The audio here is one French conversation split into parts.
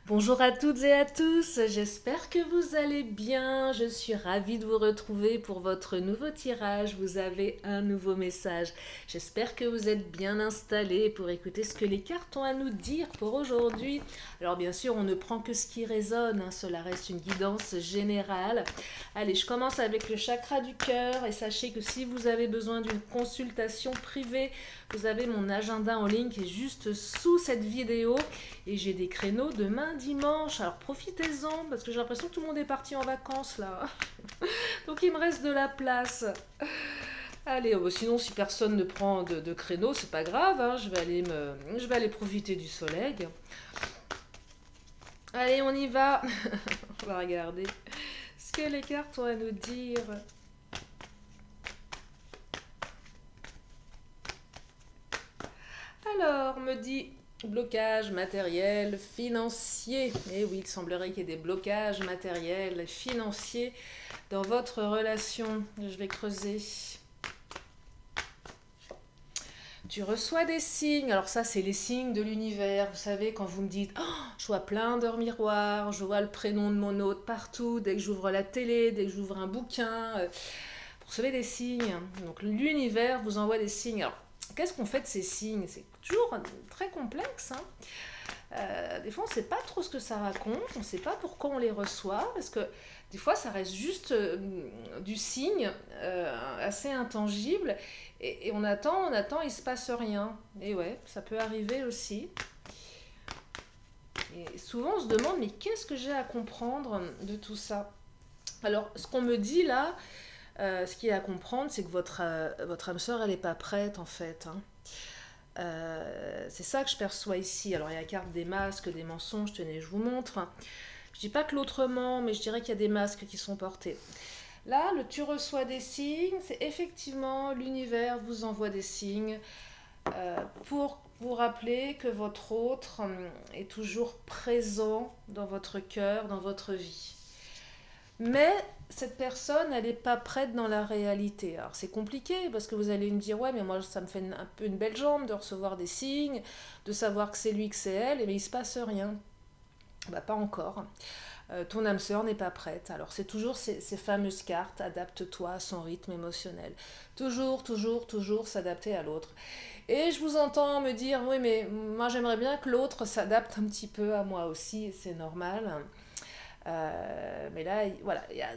Bonjour à toutes et à tous, j'espère que vous allez bien. Je suis ravie de vous retrouver pour votre nouveau tirage. Vous avez un nouveau message. J'espère que vous êtes bien installés pour écouter ce que les cartes ont à nous dire pour aujourd'hui. Alors bien sûr, on ne prend que ce qui résonne, cela reste une guidance générale. Allez, je commence avec le chakra du cœur et sachez que si vous avez besoin d'une consultation privée, vous avez mon agenda en ligne qui est juste sous cette vidéo et j'ai des créneaux demain dimanche. Alors profitez-en parce que j'ai l'impression que tout le monde est parti en vacances là. Donc il me reste de la place. Allez, sinon si personne ne prend de créneau, c'est pas grave, je vais aller profiter du soleil. Allez, on y va. On va regarder ce que les cartes ont à nous dire. Alors, me dit blocage matériel, financier. Et oui, il semblerait qu'il y ait des blocages matériels, financiers dans votre relation. Je vais creuser. Tu reçois des signes. Alors ça, c'est les signes de l'univers. Vous savez, quand vous me dites oh, je vois plein d'heures miroirs, je vois le prénom de mon hôte partout, dès que j'ouvre la télé, dès que j'ouvre un bouquin, vous recevez des signes. Donc l'univers vous envoie des signes. Alors, qu'est-ce qu'on fait de ces signes? C'est toujours très complexe. Des fois, on ne sait pas trop ce que ça raconte, on ne sait pas pourquoi on les reçoit, parce que des fois, ça reste juste du signe assez intangible, et on attend, il ne se passe rien. Et ouais, ça peut arriver aussi. Et souvent, on se demande, mais qu'est-ce que j'ai à comprendre de tout ça? Alors, ce qu'on me dit là, ce qu'il y a à comprendre, c'est que votre âme sœur, elle n'est pas prête en fait. C'est ça que je perçois ici. Alors il y a la carte des masques, des mensonges, tenez, je vous montre. Je dis pas que l'autre ment, mais je dirais qu'il y a des masques qui sont portés. Là, le tu reçois des signes, c'est effectivement l'univers vous envoie des signes pour vous rappeler que votre autre est toujours présent dans votre cœur, dans votre vie. Mais cette personne, elle n'est pas prête dans la réalité. Alors c'est compliqué parce que vous allez me dire, ouais, mais moi ça me fait un peu une belle jambe de recevoir des signes, de savoir que c'est lui, que c'est elle, mais il se passe rien. Bah pas encore. Ton âme sœur n'est pas prête. Alors c'est toujours ces fameuses cartes, adapte-toi à son rythme émotionnel. Toujours, toujours, toujours s'adapter à l'autre. Et je vous entends me dire, oui, mais moi j'aimerais bien que l'autre s'adapte un petit peu à moi aussi, c'est normal. Mais là, voilà, il y a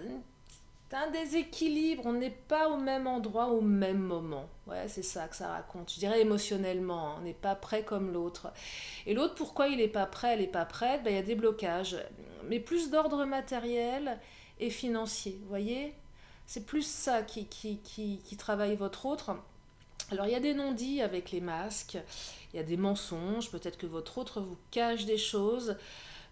un déséquilibre, on n'est pas au même endroit au même moment. Ouais, c'est ça que ça raconte. Je dirais émotionnellement, on n'est pas prêt comme l'autre. Et l'autre, pourquoi il n'est pas prêt, elle n'est pas prête? Ben, il y a des blocages, mais plus d'ordre matériel et financier. Vous voyez, c'est plus ça qui travaille votre autre. Alors il y a des non-dits avec les masques, il y a des mensonges, peut-être que votre autre vous cache des choses,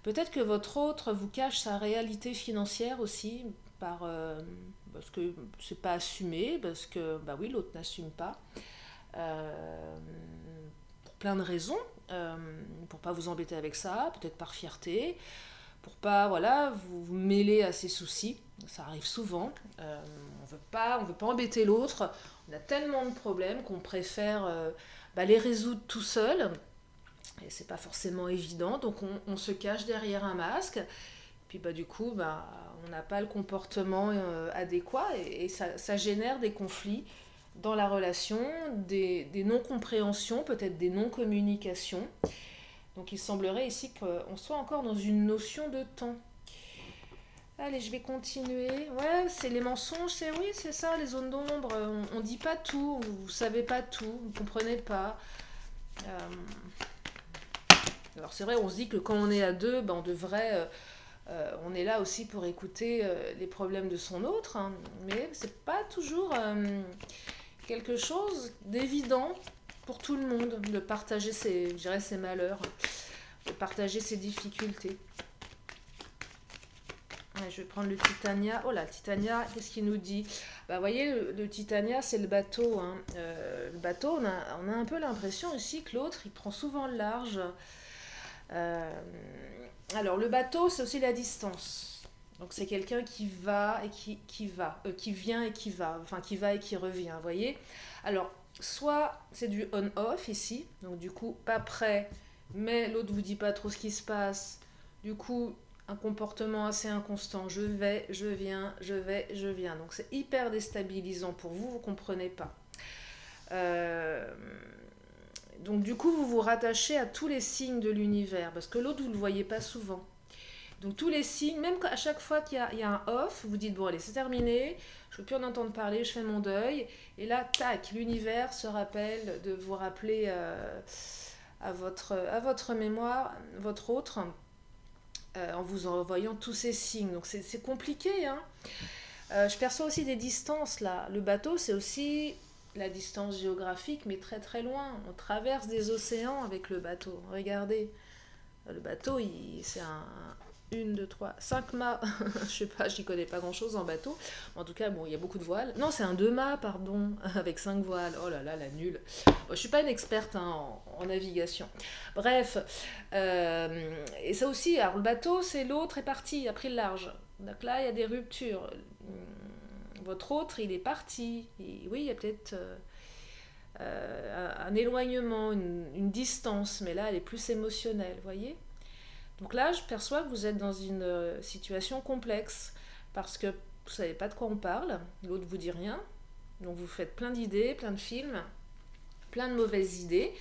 peut-être que votre autre vous cache sa réalité financière aussi, parce que c'est pas assumé, parce que bah oui, l'autre n'assume pas, euh, pour plein de raisons, pour pas vous embêter avec ça, peut-être par fierté, pour pas voilà vous mêler à ses soucis. Ça arrive souvent. On veut pas embêter l'autre. On a tellement de problèmes qu'on préfère les résoudre tout seul. Et c'est pas forcément évident, donc on se cache derrière un masque. Puis du coup, on n'a pas le comportement adéquat et ça génère des conflits dans la relation, des non-compréhensions, peut-être des non-communications. Donc il semblerait ici qu'on soit encore dans une notion de temps. Allez, je vais continuer. Ouais, c'est les mensonges, c'est oui, c'est ça, les zones d'ombre. On dit pas tout, vous savez pas tout, vous comprenez pas. Euh, alors c'est vrai, on se dit que quand on est à deux, on devrait on est là aussi pour écouter les problèmes de son autre, mais c'est pas toujours quelque chose d'évident pour tout le monde de partager je dirais, ses malheurs, de partager ses difficultés. Ouais, je vais prendre le Titania. Oh là, Titania, qu'est-ce qu'il nous dit? Vous voyez, le Titania, c'est le bateau. Le bateau, on a un peu l'impression ici que l'autre, il prend souvent le large. Euh, alors, le bateau, c'est aussi la distance. Donc, c'est quelqu'un qui va et qui va, qui vient et qui va, enfin, qui va et qui revient, vous voyez. Alors, soit c'est du on-off ici, donc du coup, pas prêt, mais l'autre vous dit pas trop ce qui se passe, Du coup, un comportement assez inconstant. Je vais, je viens, je vais, je viens. Donc c'est hyper déstabilisant pour vous, vous ne comprenez pas. Euh, donc du coup, vous vous rattachez à tous les signes de l'univers, parce que l'autre, vous ne le voyez pas souvent. Donc tous les signes, même à chaque fois qu'il y a un off, vous dites, bon allez, c'est terminé, je ne veux plus en entendre parler, je fais mon deuil. Et là, tac, l'univers se rappelle de vous rappeler à votre mémoire, votre autre, en vous envoyant tous ces signes. Donc c'est compliqué, hein. Je perçois aussi des distances là. Le bateau, c'est aussi la distance géographique, mais très très loin. On traverse des océans avec le bateau. Regardez, le bateau, c'est une, deux, trois, cinq mâts. Je sais pas, j'y connais pas grand chose en bateau. En tout cas, bon, il y a beaucoup de voiles. Non, c'est un deux mâts, pardon, avec cinq voiles. Oh là là, la nulle. Bon, je suis pas une experte hein, en navigation. Bref, et ça aussi, alors le bateau, c'est l'autre est parti, a pris le large. Donc là, il y a des ruptures. Votre autre, il est parti. Et oui, il y a peut-être un éloignement, une distance, mais là, elle est plus émotionnelle, vous voyez. Donc là, je perçois que vous êtes dans une situation complexe parce que vous ne savez pas de quoi on parle, l'autre ne vous dit rien, donc vous faites plein d'idées, plein de films, plein de mauvaises idées,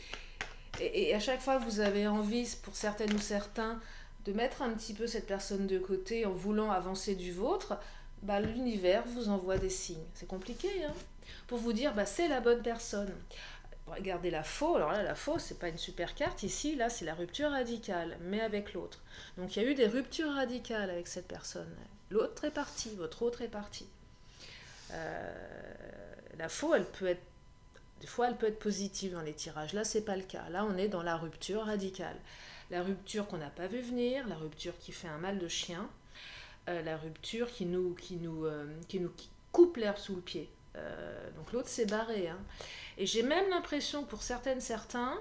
et à chaque fois que vous avez envie, pour certaines ou certains, de mettre un petit peu cette personne de côté en voulant avancer du vôtre, bah, l'univers vous envoie des signes. C'est compliqué, hein, pour vous dire, bah, c'est la bonne personne. Regardez la faux, alors là la faux c'est pas une super carte ici, là c'est la rupture radicale, mais avec l'autre. Donc il y a eu des ruptures radicales avec cette personne. L'autre est parti, votre autre est parti. La faux elle peut être, des fois elle peut être positive dans les tirages, là c'est pas le cas, là on est dans la rupture radicale. La rupture qu'on n'a pas vu venir, la rupture qui fait un mal de chien, la rupture qui nous coupe l'herbe sous le pied. Donc l'autre s'est barré. Hein. Et j'ai même l'impression que pour certaines, certains,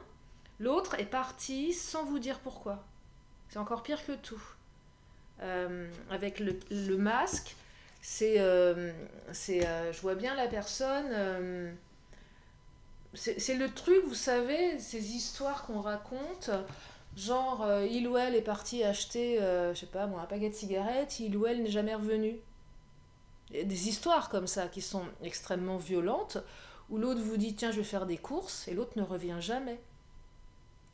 l'autre est parti sans vous dire pourquoi. C'est encore pire que tout. Avec le masque, je vois bien la personne. C'est le truc, vous savez, ces histoires qu'on raconte. Genre, il ou elle est parti acheter, je sais pas, bon, un paquet de cigarettes, il ou elle n'est jamais revenu. Des histoires comme ça qui sont extrêmement violentes, où l'autre vous dit tiens je vais faire des courses et l'autre ne revient jamais.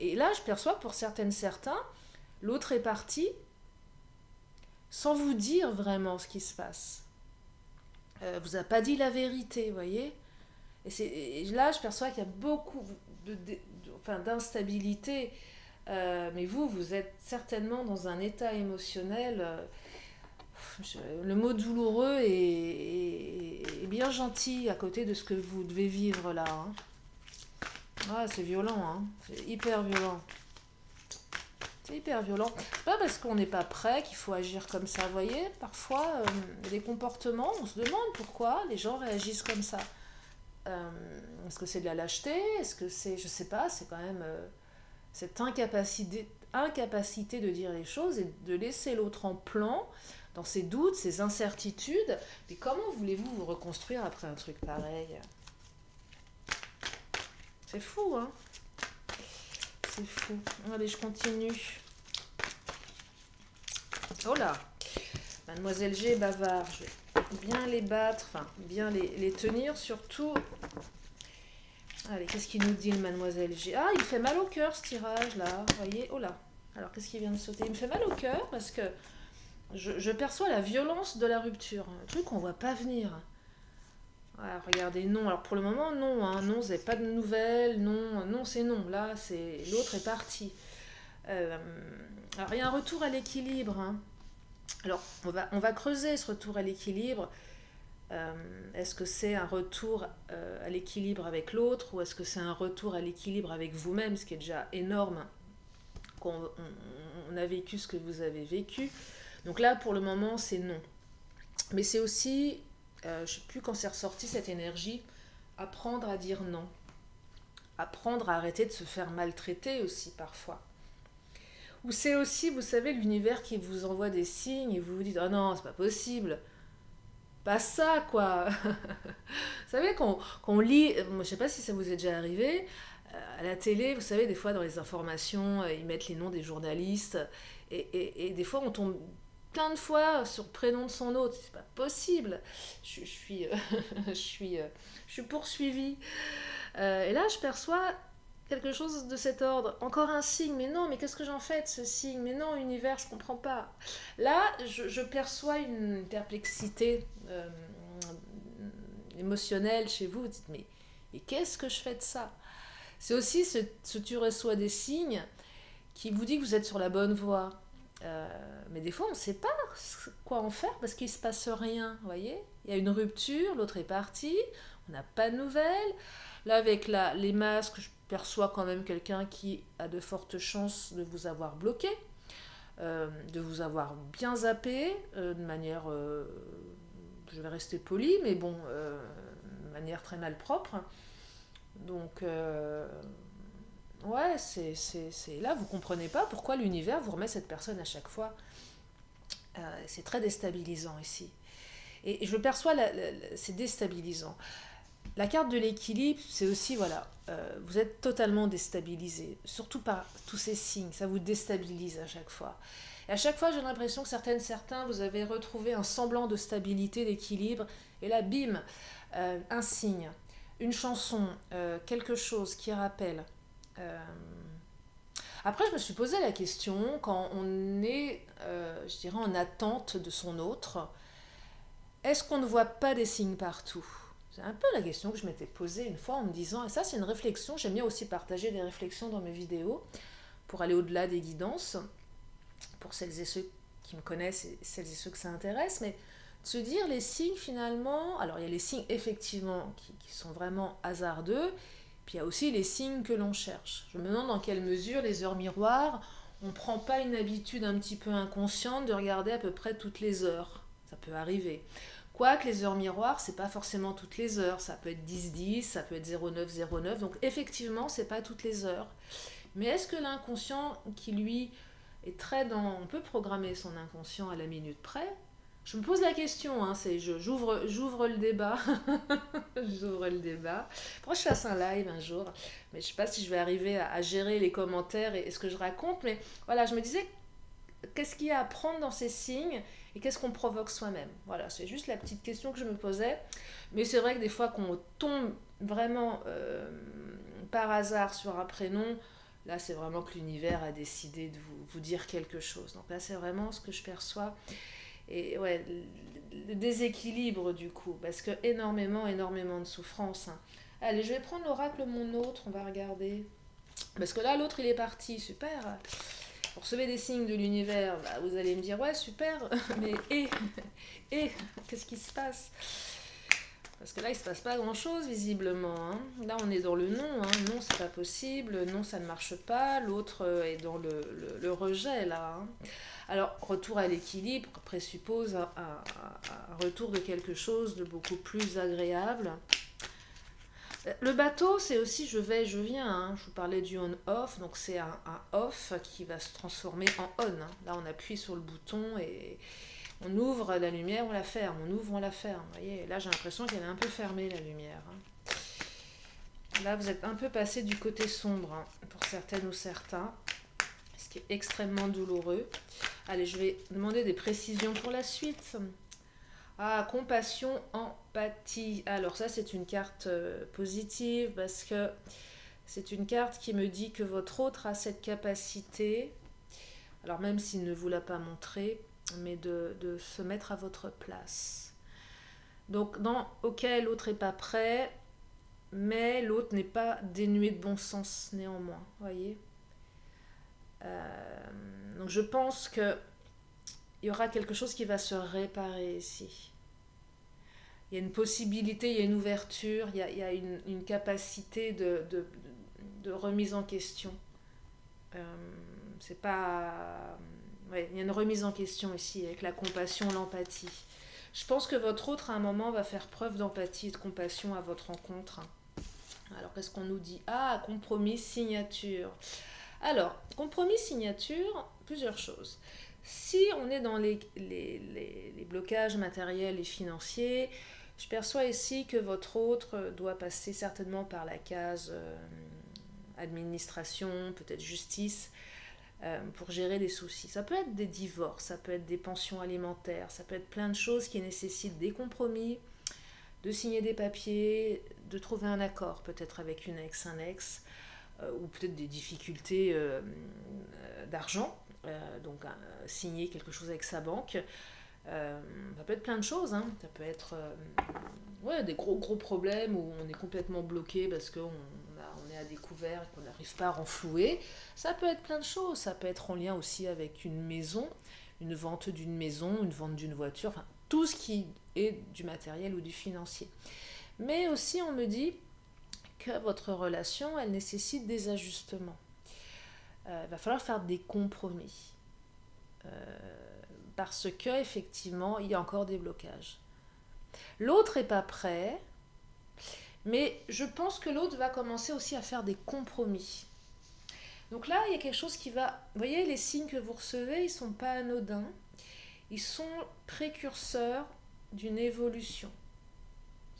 Et là je perçois pour certaines certains, l'autre est parti sans vous dire vraiment ce qui se passe. Vous a pas dit la vérité, vous voyez. Et là je perçois qu'il y a beaucoup d'instabilité, mais vous êtes certainement dans un état émotionnel. Le mot douloureux est bien gentil à côté de ce que vous devez vivre là. Hein. Ah, c'est violent, hein. C'est hyper violent. C'est hyper violent. Pas parce qu'on n'est pas prêt qu'il faut agir comme ça. Vous voyez, parfois, des comportements, on se demande pourquoi les gens réagissent comme ça. Est-ce que c'est de la lâcheté? Est-ce que c'est, je sais pas, c'est quand même cette incapacité de dire les choses et de laisser l'autre en plan dans ses doutes, ses incertitudes. Mais comment voulez-vous vous reconstruire après un truc pareil? C'est fou, hein? C'est fou. Allez, je continue. Oh là! Mademoiselle G est bavarde. Je vais bien les battre, enfin, bien les tenir surtout. Allez, qu'est-ce qu'il nous dit, le Mademoiselle G? Ah, il fait mal au cœur, ce tirage-là. Vous voyez? Oh là! Alors, qu'est-ce qui vient de sauter? Il me fait mal au cœur parce que je perçois la violence de la rupture. Un truc qu'on ne voit pas venir. Voilà, regardez, non. Alors, pour le moment, non. Hein. Non, vous n'avez pas de nouvelles. Non, non, c'est non. Là, c'est l'autre est parti. Alors, il y a un retour à l'équilibre. Hein. Alors, on va creuser ce retour à l'équilibre. Est-ce que c'est un retour à l'équilibre avec l'autre ou est-ce que c'est un retour à l'équilibre avec vous-même, ce qui est déjà énorme, qu'on on a vécu ce que vous avez vécu. Donc là, pour le moment, c'est non. Mais c'est aussi, je ne sais plus quand c'est ressorti cette énergie, apprendre à dire non. Apprendre à arrêter de se faire maltraiter aussi parfois. Ou c'est aussi, vous savez, l'univers qui vous envoie des signes et vous vous dites « Oh non, c'est pas possible !» Pas ça, quoi. Vous savez, qu'on lit, je ne sais pas si ça vous est déjà arrivé, À la télé, vous savez, des fois dans les informations, ils mettent les noms des journalistes, et des fois on tombe plein de fois sur le prénom de son autre. C'est pas possible. Je suis, je suis poursuivie. Et là, je perçois quelque chose de cet ordre. Encore un signe, mais non, mais qu'est-ce que j'en fais de ce signe? Mais non, univers, je comprends pas. Là, je perçois une perplexité émotionnelle chez vous. Vous dites, mais et qu'est-ce que je fais de ça? C'est aussi ce tu reçois des signes qui vous dit que vous êtes sur la bonne voie. Mais des fois, on ne sait pas quoi en faire parce qu'il ne se passe rien. Vous voyez, il y a une rupture, l'autre est parti, on n'a pas de nouvelles. Là, avec les masques, je perçois quand même quelqu'un qui a de fortes chances de vous avoir bloqué, de vous avoir bien zappé, de manière, je vais rester polie, mais bon, de manière très malpropre. Donc, ouais, c'est là, vous comprenez pas pourquoi l'univers vous remet cette personne à chaque fois. C'est très déstabilisant ici. Et je perçois, c'est déstabilisant. La carte de l'équilibre, c'est aussi, voilà, vous êtes totalement déstabilisé, surtout par tous ces signes, ça vous déstabilise à chaque fois. Et à chaque fois, j'ai l'impression que certains, vous avez retrouvé un semblant de stabilité, d'équilibre, et là, bim, un signe, une chanson, quelque chose qui rappelle. Euh, Après, je me suis posé la question, quand on est, je dirais, en attente de son autre, est-ce qu'on ne voit pas des signes partout? C'est un peu la question que je m'étais posée une fois en me disant, et ça c'est une réflexion, j'aime bien aussi partager des réflexions dans mes vidéos pour aller au-delà des guidances, pour celles et ceux qui me connaissent et celles et ceux que ça intéresse, mais de se dire les signes finalement, alors il y a les signes effectivement qui sont vraiment hasardeux, puis il y a aussi les signes que l'on cherche. Je me demande dans quelle mesure les heures miroirs, on ne prend pas une habitude un petit peu inconsciente de regarder à peu près toutes les heures. Ça peut arriver. Quoique les heures miroirs, c'est pas forcément toutes les heures. Ça peut être 10-10, ça peut être 09-09. Donc effectivement, c'est pas toutes les heures. Mais est-ce que l'inconscient qui lui est très dans... On peut programmer son inconscient à la minute près. Je me pose la question, hein, j'ouvre le débat. J'ouvre le débat. Pourquoi je fasse un live un jour? Mais je sais pas si je vais arriver à gérer les commentaires et ce que je raconte. Mais voilà, je me disais, qu'est-ce qu'il y a à prendre dans ces signes et qu'est-ce qu'on provoque soi-même? Voilà, c'est juste la petite question que je me posais. Mais c'est vrai que des fois qu'on tombe vraiment par hasard sur un prénom, là c'est vraiment que l'univers a décidé de vous dire quelque chose. Donc là c'est vraiment ce que je perçois. Et ouais, le déséquilibre du coup, parce que énormément de souffrance. Hein. Allez, je vais prendre l'oracle mon autre, on va regarder. Parce que là l'autre il est parti, super. Vous recevez des signes de l'univers, bah, vous allez me dire ouais super, mais et qu'est-ce qui se passe? Parce que là il se passe pas grand chose visiblement. Hein. Là on est dans le non, hein. Non c'est pas possible, non ça ne marche pas, l'autre est dans le rejet là. Hein. Alors retour à l'équilibre présuppose un retour de quelque chose de beaucoup plus agréable. Le bateau, c'est aussi je vais, je viens. Hein. Je vous parlais du on-off, donc c'est un off qui va se transformer en on. Hein. Là, on appuie sur le bouton et on ouvre la lumière, on la ferme, on ouvre, on la ferme. Vous voyez, là, j'ai l'impression qu'elle est un peu fermée, la lumière. Hein. Là, vous êtes un peu passé du côté sombre, hein, pour certaines ou certains, ce qui est extrêmement douloureux. Allez, je vais demander des précisions pour la suite. Ah, compassion, empathie. Alors ça, c'est une carte positive parce que c'est une carte qui me dit que votre autre a cette capacité, alors même s'il ne vous l'a pas montré, mais de se mettre à votre place. Donc, ok, l'autre n'est pas prêt, mais l'autre n'est pas dénué de bon sens néanmoins, voyez. Donc je pense que il y aura quelque chose qui va se réparer ici. Il y a une possibilité, il y a une ouverture, il y a une capacité de remise en question. C'est pas... Ouais, il y a une remise en question ici avec la compassion, l'empathie. Je pense que votre autre, à un moment, va faire preuve d'empathie et de compassion à votre rencontre. Alors, qu'est-ce qu'on nous dit? Ah, compromis, signature. Alors, compromis, signature, plusieurs choses. Si on est dans les blocages matériels et financiers, je perçois ici que votre autre doit passer certainement par la case administration, peut-être justice, pour gérer les soucis. Ça peut être des divorces, ça peut être des pensions alimentaires, ça peut être plein de choses qui nécessitent des compromis, de signer des papiers, de trouver un accord, peut-être avec une ex, un ex, ou peut-être des difficultés d'argent, donc signer quelque chose avec sa banque. Ça peut être plein de choses, hein. Ça peut être ouais, des gros problèmes où on est complètement bloqué parce qu'on est à découvert et qu'on n'arrive pas à renflouer. Ça peut être plein de choses, ça peut être en lien aussi avec une maison, une vente d'une maison, une vente d'une voiture, enfin tout ce qui est du matériel ou du financier. Mais aussi on me dit que votre relation, elle nécessite des ajustements. Il va falloir faire des compromis. Parce que effectivement, il y a encore des blocages. L'autre n'est pas prêt, mais je pense que l'autre va commencer aussi à faire des compromis. Donc là, il y a quelque chose qui va... Vous voyez, les signes que vous recevez, ils ne sont pas anodins. Ils sont précurseurs d'une évolution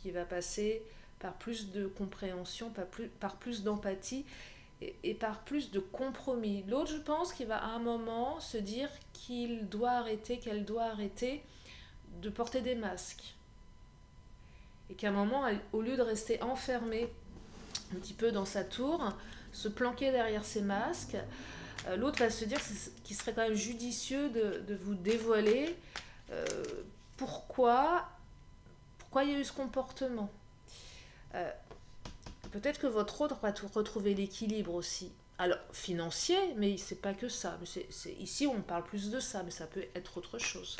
qui va passer par plus de compréhension, par plus d'empathie et par plus de compromis. L'autre, je pense qu'il va à un moment se dire qu'il doit arrêter, qu'elle doit arrêter de porter des masques. Et qu'à un moment, au lieu de rester enfermée un petit peu dans sa tour, se planquer derrière ses masques, l'autre va se dire qu'il serait quand même judicieux de vous dévoiler pourquoi il y a eu ce comportement. Peut-être que votre autre va retrouver l'équilibre aussi. Alors, financier, mais c'est pas que ça. Ici, on parle plus de ça, mais ça peut être autre chose.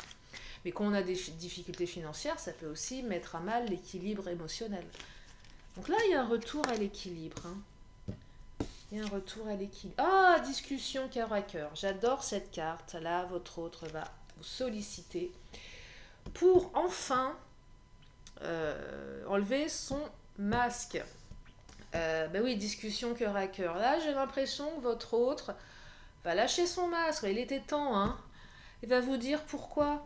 Mais quand on a des difficultés financières, ça peut aussi mettre à mal l'équilibre émotionnel. Donc là, il y a un retour à l'équilibre. Hein. Il y a un retour à l'équilibre. Ah, discussion cœur à cœur. J'adore cette carte. Là, votre autre va vous solliciter pour enfin enlever son masque. Ben oui, discussion cœur à cœur. Là, j'ai l'impression que votre autre va lâcher son masque. Il était temps, hein. Il va vous dire pourquoi,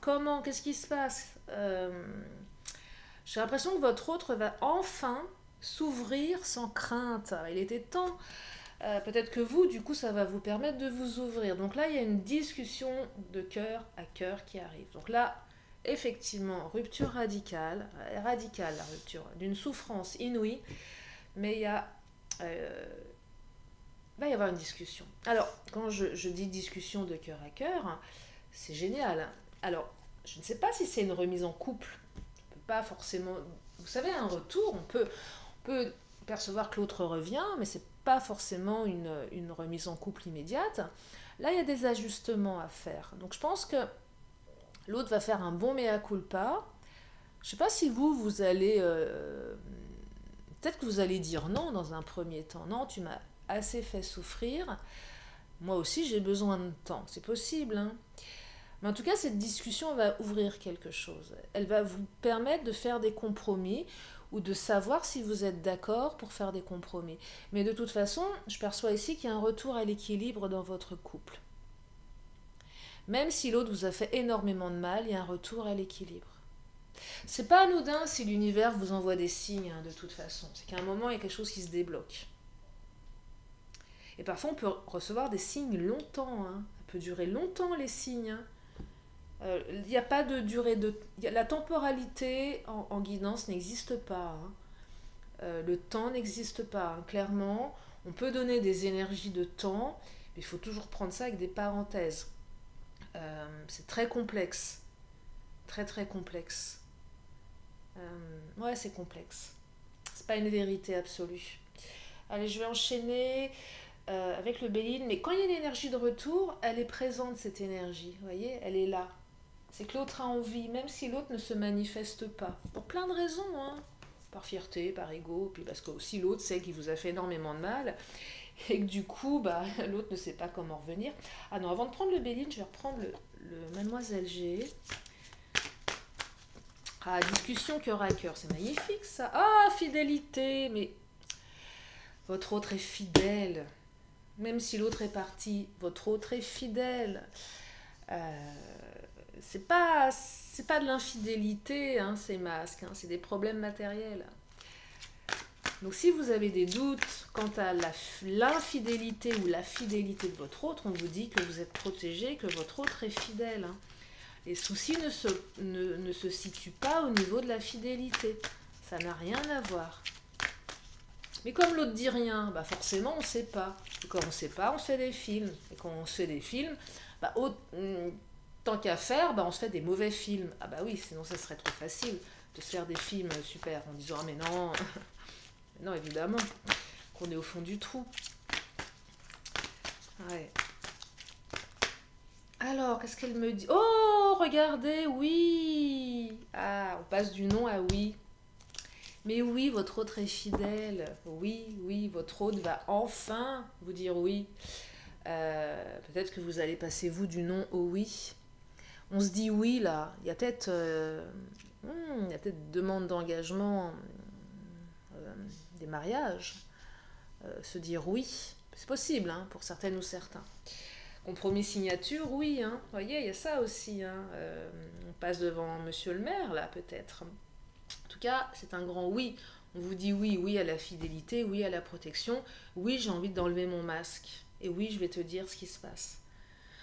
comment, qu'est-ce qui se passe. J'ai l'impression que votre autre va enfin s'ouvrir sans crainte. Il était temps. Peut-être que vous, du coup, ça va vous permettre de vous ouvrir. Donc là, il y a une discussion de cœur à cœur qui arrive. Donc là, effectivement, rupture radicale la rupture, d'une souffrance inouïe, mais il va y avoir une discussion. Alors, quand je dis discussion de cœur à cœur, c'est génial. Alors, je ne sais pas si c'est une remise en couple, on peut pas forcément... Vous savez, un retour, on peut percevoir que l'autre revient, mais c'est pas forcément une remise en couple immédiate. Là, il y a des ajustements à faire. Donc, je pense que l'autre va faire un bon mea culpa. Je ne sais pas si vous allez... peut-être que vous allez dire non dans un premier temps. Non, tu m'as assez fait souffrir. Moi aussi, j'ai besoin de temps. C'est possible, hein. Mais en tout cas, cette discussion va ouvrir quelque chose. Elle va vous permettre de faire des compromis ou de savoir si vous êtes d'accord pour faire des compromis. Mais de toute façon, je perçois ici qu'il y a un retour à l'équilibre dans votre couple. Même si l'autre vous a fait énormément de mal, il y a un retour à l'équilibre. C'est pas anodin si l'univers vous envoie des signes, hein, de toute façon. C'est qu'à un moment, il y a quelque chose qui se débloque. Et parfois, on peut recevoir des signes longtemps. Hein. Ça peut durer longtemps, les signes. Il n'y a pas de durée de... La temporalité en guidance n'existe pas. Hein. Le temps n'existe pas. Hein. Clairement, on peut donner des énergies de temps, mais il faut toujours prendre ça avec des parenthèses. C'est très complexe. Très complexe. Ouais, c'est complexe. C'est pas une vérité absolue. Allez, je vais enchaîner avec le Béline. Mais quand il y a une énergie de retour, elle est présente, cette énergie. Vous voyez, elle est là. C'est que l'autre a envie, même si l'autre ne se manifeste pas. Pour plein de raisons, hein. Par fierté, par ego, puis parce que aussi l'autre sait qu'il vous a fait énormément de mal. Et que du coup, l'autre ne sait pas comment revenir. Ah non, avant de prendre le Béline, je vais reprendre le Mademoiselle G. Ah, discussion cœur à cœur, c'est magnifique ça. Ah, fidélité, mais votre autre est fidèle. Même si l'autre est parti, votre autre est fidèle. C'est pas de l'infidélité, hein, ces masques, hein, c'est des problèmes matériels. Donc si vous avez des doutes quant à l'infidélité ou la fidélité de votre autre, on vous dit que vous êtes protégé, que votre autre est fidèle. Hein. Les soucis ne se situent pas au niveau de la fidélité. Ça n'a rien à voir. Mais comme l'autre dit rien, bah forcément on ne sait pas. Et quand on ne sait pas, on se fait des films. Et quand on se fait des films, bah, tant qu'à faire, bah, on se fait des mauvais films. Ah bah oui, sinon ça serait trop facile de se faire des films super en disant ah mais non, non évidemment, qu'on est au fond du trou. Ouais. Alors, qu'est-ce qu'elle me dit? Oh, regardez, oui. Ah, on passe du non à oui. Mais oui, votre autre est fidèle. Oui, oui, votre autre va enfin vous dire oui. Peut-être que vous allez passer, vous, du non au oui. On se dit oui, là. Il y a peut-être demande d'engagement, des mariages. Se dire oui. C'est possible, hein, pour certaines ou certains. Compromis signature, oui, hein. Vous voyez, il y a ça aussi. Hein. On passe devant monsieur le maire, là, peut-être. En tout cas, c'est un grand oui. On vous dit oui, oui à la fidélité, oui à la protection. Oui, j'ai envie d'enlever mon masque. Et oui, je vais te dire ce qui se passe.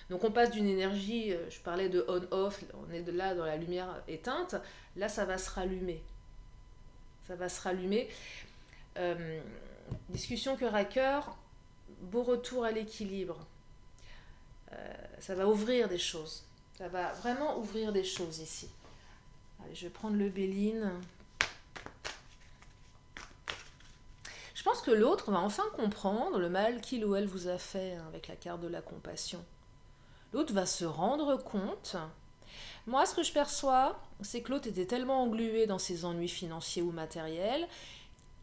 Donc on passe d'une énergie, je parlais de on-off, on est là dans la lumière éteinte. Là, ça va se rallumer. Ça va se rallumer. Discussion cœur à cœur, beau retour à l'équilibre. Ça va ouvrir des choses. Ça va vraiment ouvrir des choses ici. Allez, je vais prendre le Béline. Je pense que l'autre va enfin comprendre le mal qu'il ou elle vous a fait, hein, avec la carte de la compassion. L'autre va se rendre compte. Moi, ce que je perçois, c'est que l'autre était tellement englué dans ses ennuis financiers ou matériels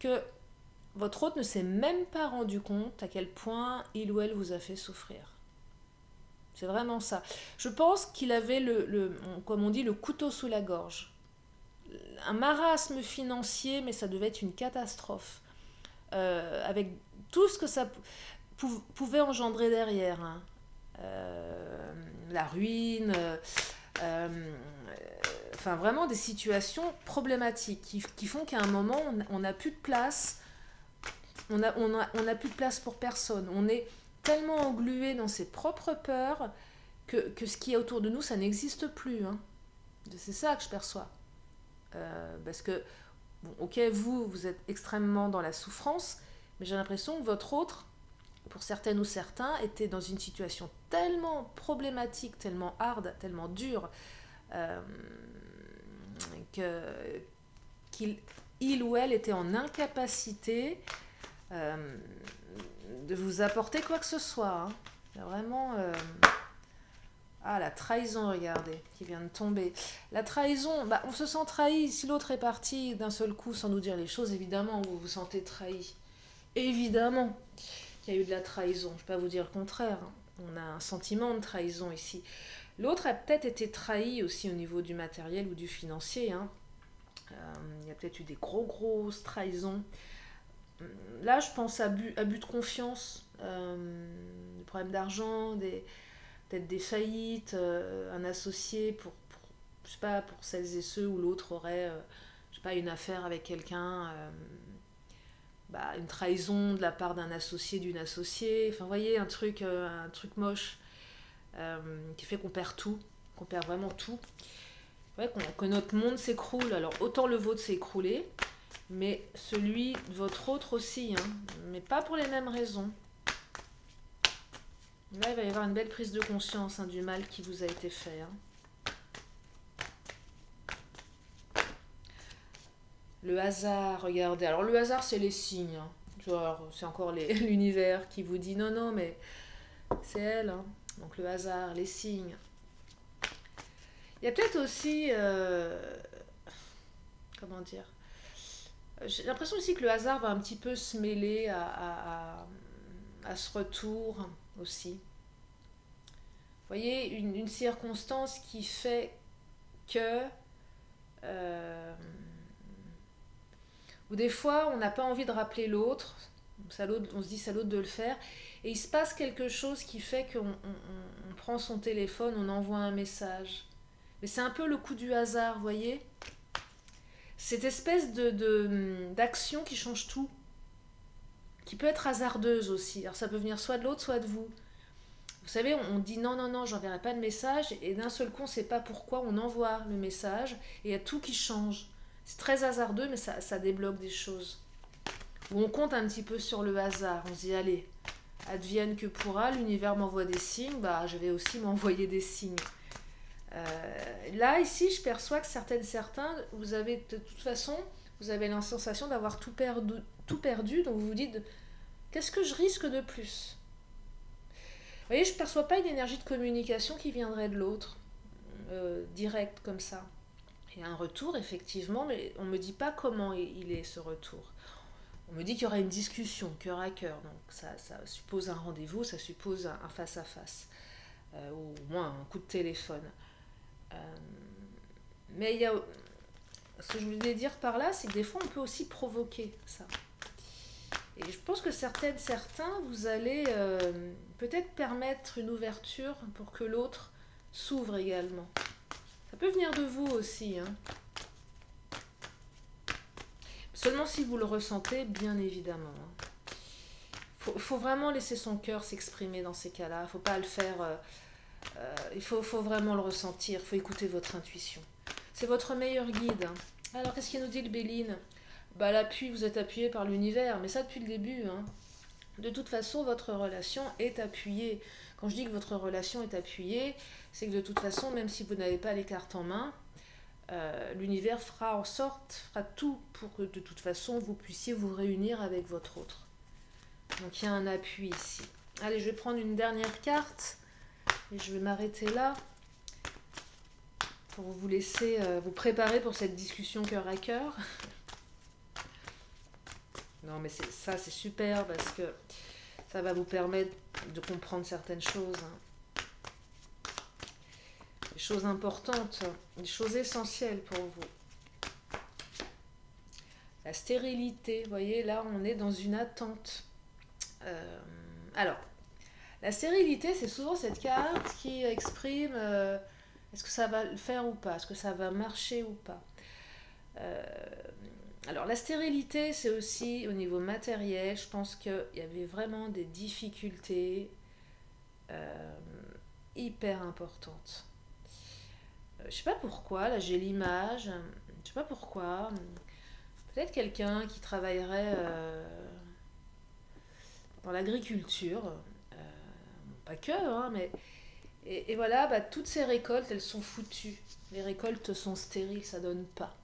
que votre autre ne s'est même pas rendu compte à quel point il ou elle vous a fait souffrir. C'est vraiment ça. Je pense qu'il avait, comme on dit, le couteau sous la gorge. Un marasme financier, mais ça devait être une catastrophe. Avec tout ce que ça pouvait engendrer derrière. Hein. La ruine, enfin vraiment des situations problématiques qui font qu'à un moment, on n'a plus de place. On n'a plus de place pour personne. On est tellement englué dans ses propres peurs que ce qui est autour de nous, ça n'existe plus. Hein. C'est ça que je perçois. Parce que, bon, ok, vous êtes extrêmement dans la souffrance, mais j'ai l'impression que votre autre, pour certaines ou certains, était dans une situation tellement problématique, tellement hard, tellement dure, qu'il ou elle était en incapacité de vous apporter quoi que ce soit. Hein. Il y a vraiment... Ah, la trahison, regardez, qui vient de tomber. La trahison, bah, on se sent trahi. Si l'autre est parti d'un seul coup sans nous dire les choses, évidemment, vous vous sentez trahi. Évidemment qu'il y a eu de la trahison. Je ne vais pas vous dire le contraire. Hein. On a un sentiment de trahison ici. L'autre a peut-être été trahi aussi au niveau du matériel ou du financier. Hein. Il y a peut-être eu des grosses trahisons. Là, je pense à abus de confiance, des problèmes d'argent, peut-être des faillites, un associé je sais pas, pour celles et ceux où l'autre aurait, je sais pas, une affaire avec quelqu'un, une trahison de la part d'un associé, d'une associée, enfin, vous voyez, un truc moche qui fait qu'on perd tout, qu'on perd vraiment tout. Ouais, que notre monde s'écroule. Alors, autant le vôtre s'est écroulé, mais celui de votre autre aussi, hein, mais pas pour les mêmes raisons. Là, il va y avoir une belle prise de conscience, hein, du mal qui vous a été fait. Hein. Le hasard, regardez. Alors, le hasard, c'est les signes. Hein. Genre, c'est encore l'univers qui vous dit non, mais c'est elle. Hein. Donc, le hasard, les signes. Il y a peut-être aussi... comment dire ? J'ai l'impression aussi que le hasard va un petit peu se mêler à ce retour aussi. Vous voyez, une circonstance qui fait que... ou des fois, on n'a pas envie de rappeler l'autre, on se dit c'est à l'autre de le faire, et il se passe quelque chose qui fait qu'on prend son téléphone, on envoie un message. Mais c'est un peu le coup du hasard, vous voyez ? Cette espèce d'action qui change tout. qui peut être hasardeuse aussi. Alors ça peut venir soit de l'autre, soit de vous. Vous savez, on dit non, non, non, j'enverrai pas de message, et d'un seul coup, on ne sait pas pourquoi on envoie le message, et il y a tout qui change. C'est très hasardeux, mais ça débloque des choses. Ou on compte un petit peu sur le hasard, on se dit, allez, advienne que pourra, l'univers m'envoie des signes, bah je vais aussi m'envoyer des signes. Là, ici, je perçois que certains, vous avez de toute façon, vous avez la sensation d'avoir tout perdu, donc vous vous dites, qu'est-ce que je risque de plus? Vous voyez, je ne perçois pas une énergie de communication qui viendrait de l'autre, direct comme ça. Il y a un retour, effectivement, mais on ne me dit pas comment il est ce retour. On me dit qu'il y aura une discussion, cœur à cœur. Donc ça suppose un rendez-vous, ça suppose un face-à-face, ou au moins un coup de téléphone. Mais il y a, ce que je voulais dire par là, c'est que des fois, on peut aussi provoquer ça. Et je pense que certains, vous allez peut-être permettre une ouverture pour que l'autre s'ouvre également. Ça peut venir de vous aussi, hein. Seulement si vous le ressentez, bien évidemment. Faut vraiment laisser son cœur s'exprimer dans ces cas-là. Il ne faut pas le faire. Il faut vraiment le ressentir. Il faut écouter votre intuition. C'est votre meilleur guide, hein. Alors, qu'est-ce qu'il nous dit le Béline? Bah, l'appui, vous êtes appuyé par l'univers. Mais ça, depuis le début, hein. De toute façon, votre relation est appuyée. Quand je dis que votre relation est appuyée, c'est que de toute façon, même si vous n'avez pas les cartes en main, l'univers fera tout pour que de toute façon, vous puissiez vous réunir avec votre autre. Donc il y a un appui ici. Allez, je vais prendre une dernière carte et je vais m'arrêter là pour vous laisser vous préparer pour cette discussion cœur à cœur. Non, mais c'est super parce que ça va vous permettre de comprendre certaines choses. Des choses importantes, des choses essentielles pour vous. La stérilité, vous voyez, là on est dans une attente. Alors, la stérilité, c'est souvent cette carte qui exprime est-ce que ça va le faire ou pas, est-ce que ça va marcher ou pas. Alors, la stérilité, c'est aussi au niveau matériel, je pense qu'il y avait vraiment des difficultés hyper importantes. Je sais pas pourquoi, là j'ai l'image, je sais pas pourquoi, peut-être quelqu'un qui travaillerait dans l'agriculture, pas que, hein, mais... Et voilà, bah, toutes ces récoltes, elles sont foutues. Les récoltes sont stériles, ça donne pas.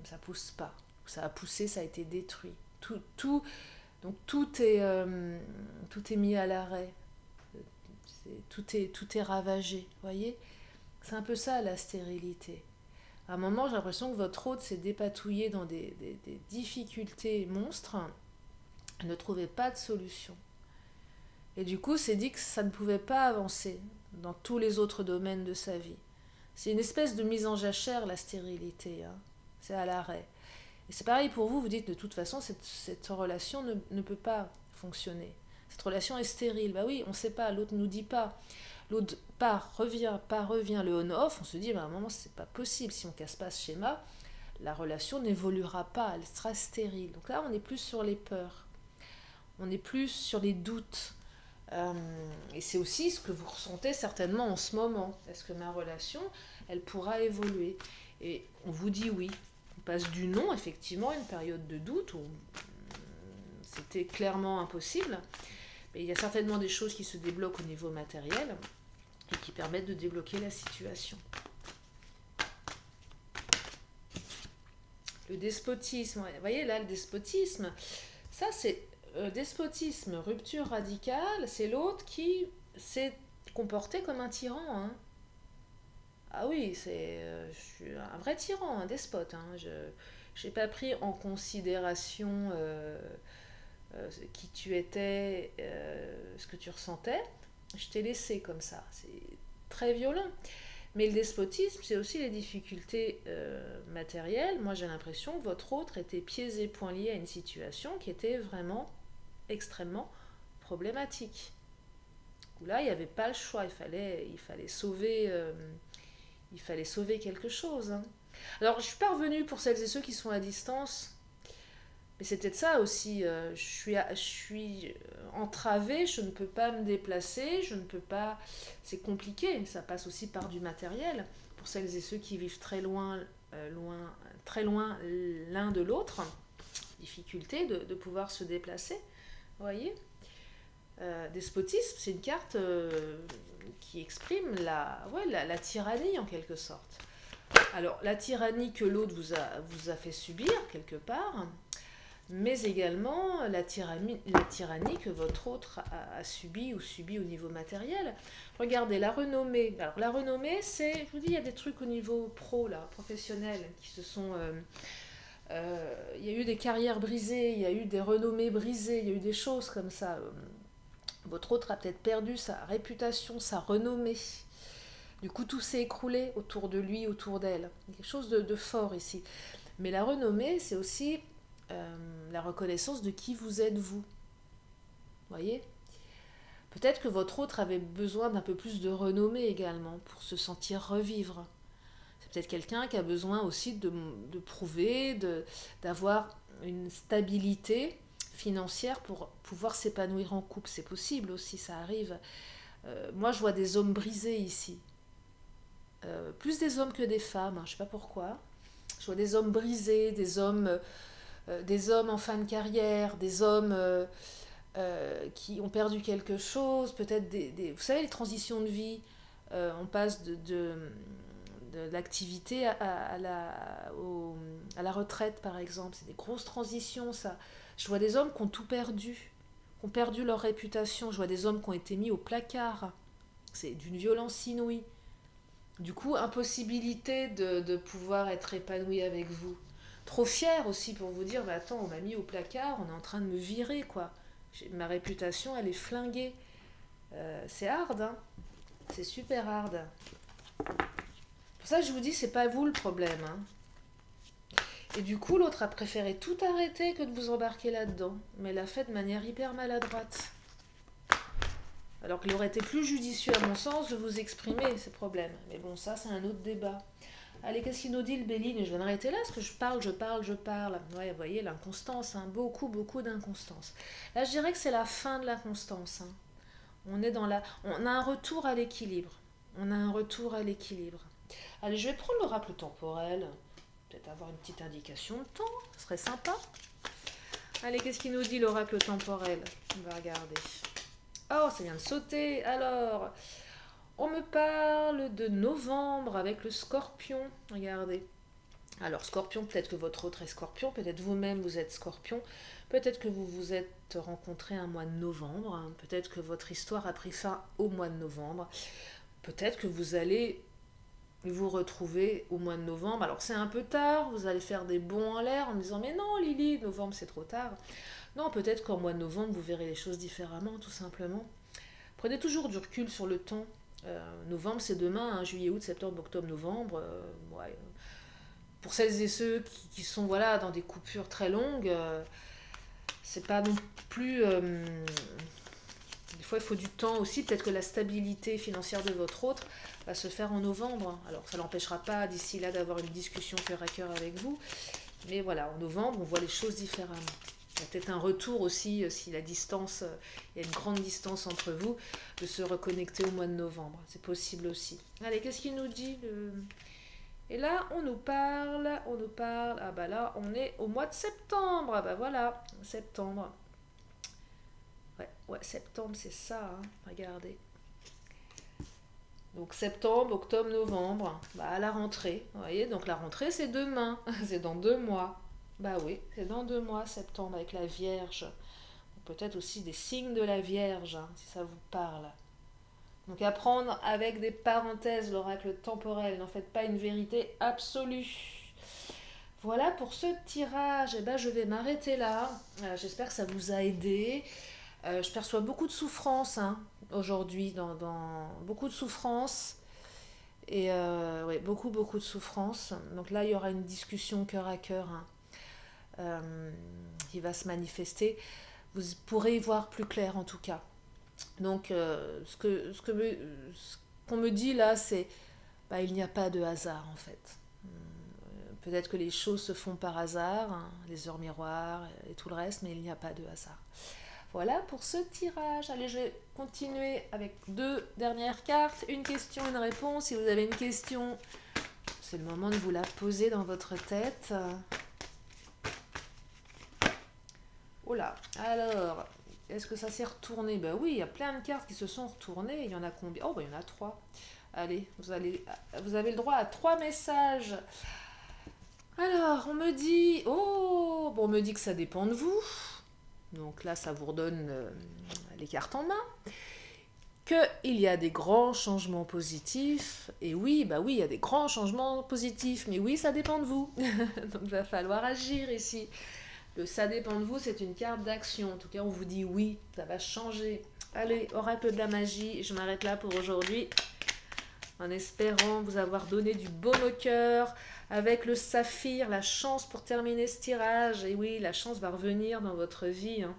Ça pousse pas. Ça a poussé, ça a été détruit. Donc tout est mis à l'arrêt. Tout est ravagé, vous voyez? C'est un peu ça la stérilité. À un moment, j'ai l'impression que votre hôte s'est dépatouillé dans des difficultés monstres. Elle ne trouvait pas de solution. Et du coup, c'est dit que ça ne pouvait pas avancer dans tous les autres domaines de sa vie. C'est une espèce de mise en jachère, la stérilité, hein. C'est à l'arrêt. Et c'est pareil pour vous, vous dites de toute façon, cette relation ne peut pas fonctionner. Cette relation est stérile. Bah oui, on ne sait pas, l'autre ne nous dit pas. L'autre revient, le on-off, on se dit, bah, à un moment, c'est pas possible. Si on ne casse pas ce schéma, la relation n'évoluera pas, elle sera stérile. Donc là, on est plus sur les peurs. On est plus sur les doutes. Et c'est aussi ce que vous ressentez certainement en ce moment. Est-ce que ma relation, elle pourra évoluer? Et on vous dit oui. On passe du non, effectivement, à une période de doute où c'était clairement impossible. Mais il y a certainement des choses qui se débloquent au niveau matériel et qui permettent de débloquer la situation. Le despotisme, vous voyez là, le despotisme, ça c'est despotisme, rupture radicale, c'est l'autre qui s'est comporté comme un tyran, hein. Ah oui, je suis un vrai tyran, un despote, hein. Je n'ai pas pris en considération qui tu étais, ce que tu ressentais. Je t'ai laissé comme ça. C'est très violent. Mais le despotisme, c'est aussi les difficultés matérielles. Moi, j'ai l'impression que votre autre était pieds et poings liés à une situation qui était vraiment extrêmement problématique. Où là, il n'y avait pas le choix. Il fallait sauver quelque chose, hein. Alors, je suis pas revenue pour celles et ceux qui sont à distance. Mais c'est peut-être ça aussi, je suis entravée, je ne peux pas me déplacer, je ne peux pas... C'est compliqué, ça passe aussi par du matériel. Pour celles et ceux qui vivent très loin l'un de l'autre, difficulté de pouvoir se déplacer, vous voyez. Despotisme, c'est une carte qui exprime la tyrannie en quelque sorte. Alors, la tyrannie que l'autre vous a fait subir quelque part, mais également la tyrannie que votre autre a subie ou subit au niveau matériel. Regardez, la renommée. Alors, la renommée, c'est, je vous dis, il y a des trucs au niveau pro, là, professionnel, qui se sont... il y a eu des carrières brisées, il y a eu des renommées brisées, il y a eu des choses comme ça. Votre autre a peut-être perdu sa réputation, sa renommée. Du coup, tout s'est écroulé autour de lui, autour d'elle. Quelque chose de fort ici. Mais la renommée, c'est aussi la reconnaissance de qui vous êtes vous. Voyez ? Peut-être que votre autre avait besoin d'un peu plus de renommée également pour se sentir revivre. C'est peut-être quelqu'un qui a besoin aussi de prouver, d'avoir une stabilité financière pour pouvoir s'épanouir en couple. C'est possible aussi, ça arrive. Moi, je vois des hommes brisés ici. Plus des hommes que des femmes, hein, je ne sais pas pourquoi. Je vois des hommes brisés, des hommes en fin de carrière, des hommes qui ont perdu quelque chose, peut-être vous savez, les transitions de vie, on passe de l'activité à la retraite, par exemple. C'est des grosses transitions, ça. Je vois des hommes qui ont tout perdu, qui ont perdu leur réputation. Je vois des hommes qui ont été mis au placard. C'est d'une violence inouïe. Du coup, impossibilité de pouvoir être épanoui avec vous. Trop fier aussi pour vous dire, bah attends, on m'a mis au placard, on est en train de me virer, quoi. Ma réputation, elle est flinguée. C'est hard, hein. C'est super hard. Pour ça, je vous dis, c'est pas vous le problème, hein. Et du coup, l'autre a préféré tout arrêter que de vous embarquer là-dedans. Mais l'a fait de manière hyper maladroite. Alors qu'il aurait été plus judicieux, à mon sens, de vous exprimer ces problèmes. Mais bon, ça, c'est un autre débat. Allez, qu'est-ce qu'il nous dit le Béline? Je vais m'arrêter là, parce que je parle. Ouais, vous voyez, l'inconstance, hein, beaucoup d'inconstance. Là, je dirais que c'est la fin de l'inconstance. Hein. On a un retour à l'équilibre. Allez, je vais prendre l'oracle temporel. Peut-être avoir une petite indication de temps, ce serait sympa. Allez, qu'est-ce qu'il nous dit l'oracle temporel? On va regarder. Oh, ça vient de sauter. Alors, on me parle de novembre avec le scorpion. Regardez. Alors, scorpion, peut-être que votre autre est scorpion, peut-être vous-même vous êtes scorpion, peut-être que vous vous êtes rencontrés un mois de novembre, hein. Peut-être que votre histoire a pris fin au mois de novembre, peut-être que vous allez vous retrouver au mois de novembre. Alors, c'est un peu tard, vous allez faire des bonds en l'air en me disant « Mais non, Lily, novembre, c'est trop tard ». Non, peut-être qu'en mois de novembre, vous verrez les choses différemment, tout simplement. Prenez toujours du recul sur le temps. Novembre, c'est demain, hein, juillet, août, septembre, octobre, novembre. Ouais. Pour celles et ceux qui sont voilà, dans des coupures très longues, c'est pas non plus... des fois, il faut du temps aussi. Peut-être que la stabilité financière de votre autre va se faire en novembre. Alors, ça ne l'empêchera pas d'ici là d'avoir une discussion cœur à cœur avec vous. Mais voilà, en novembre, on voit les choses différemment. Il y a peut-être un retour aussi, si la distance, il y a une grande distance entre vous, de se reconnecter au mois de novembre. C'est possible aussi. Allez, qu'est-ce qu'il nous dit Et là, on nous parle. Ah bah là, on est au mois de septembre. Ah bah voilà, septembre. Ouais, septembre, c'est ça, hein. Regardez. Donc septembre, octobre, novembre, bah à la rentrée. Vous voyez, donc la rentrée, c'est demain. C'est dans 2 mois. Bah oui, c'est dans 2 mois, septembre, avec la Vierge. Peut-être aussi des signes de la Vierge, hein, si ça vous parle. Donc à prendre avec des parenthèses l'oracle temporel. N'en faites pas une vérité absolue. Voilà pour ce tirage. Et ben, je vais m'arrêter là. J'espère que ça vous a aidé. Je perçois beaucoup de souffrance, hein, aujourd'hui, dans beaucoup de souffrance. Et ouais, beaucoup de souffrance. Donc là, il y aura une discussion cœur à cœur, hein, qui va se manifester. Vous pourrez y voir plus clair en tout cas. Donc ce qu'on me dit là, c'est il n'y a pas de hasard en fait. Peut-être que les choses se font par hasard, hein, les heures miroirs et tout le reste, mais il n'y a pas de hasard. Voilà pour ce tirage. Allez, je vais continuer avec 2 dernières cartes. Une question, une réponse. Si vous avez une question, c'est le moment de vous la poser dans votre tête. Oh là, alors, est-ce que ça s'est retourné? Ben oui, il y a plein de cartes qui se sont retournées. Il y en a combien? Oh, ben il y en a 3. Allez, vous avez le droit à 3 messages. Alors, on me dit... Oh, bon, on me dit que ça dépend de vous. Donc là, ça vous redonne les cartes en main. Qu'il y a des grands changements positifs. Et oui, bah oui, il y a des grands changements positifs. Mais oui, ça dépend de vous. Donc il va falloir agir ici. Le ça dépend de vous, c'est une carte d'action. En tout cas, on vous dit oui, ça va changer. Allez, oracle de la magie, je m'arrête là pour aujourd'hui. En espérant vous avoir donné du baume au cœur. Avec le saphir, la chance pour terminer ce tirage. Et oui, la chance va revenir dans votre vie. Hein.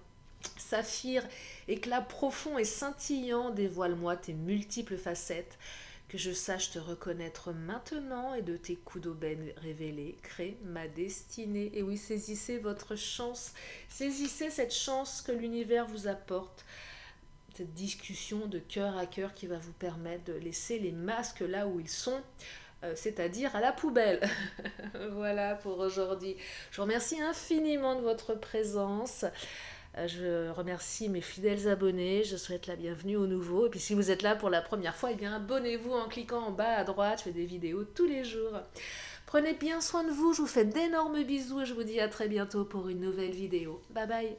Saphir, éclat profond et scintillant, dévoile-moi tes multiples facettes. Que je sache te reconnaître maintenant et de tes coups d'aubaine révélés, crée ma destinée. Et oui, saisissez votre chance, saisissez cette chance que l'univers vous apporte, cette discussion de cœur à cœur qui va vous permettre de laisser les masques là où ils sont, c'est-à-dire à la poubelle. Voilà pour aujourd'hui. Je vous remercie infiniment de votre présence. Je remercie mes fidèles abonnés, je souhaite la bienvenue aux nouveaux. Et puis si vous êtes là pour la première fois, eh bien abonnez-vous en cliquant en bas à droite, je fais des vidéos tous les jours. Prenez bien soin de vous, je vous fais d'énormes bisous et je vous dis à très bientôt pour une nouvelle vidéo. Bye bye.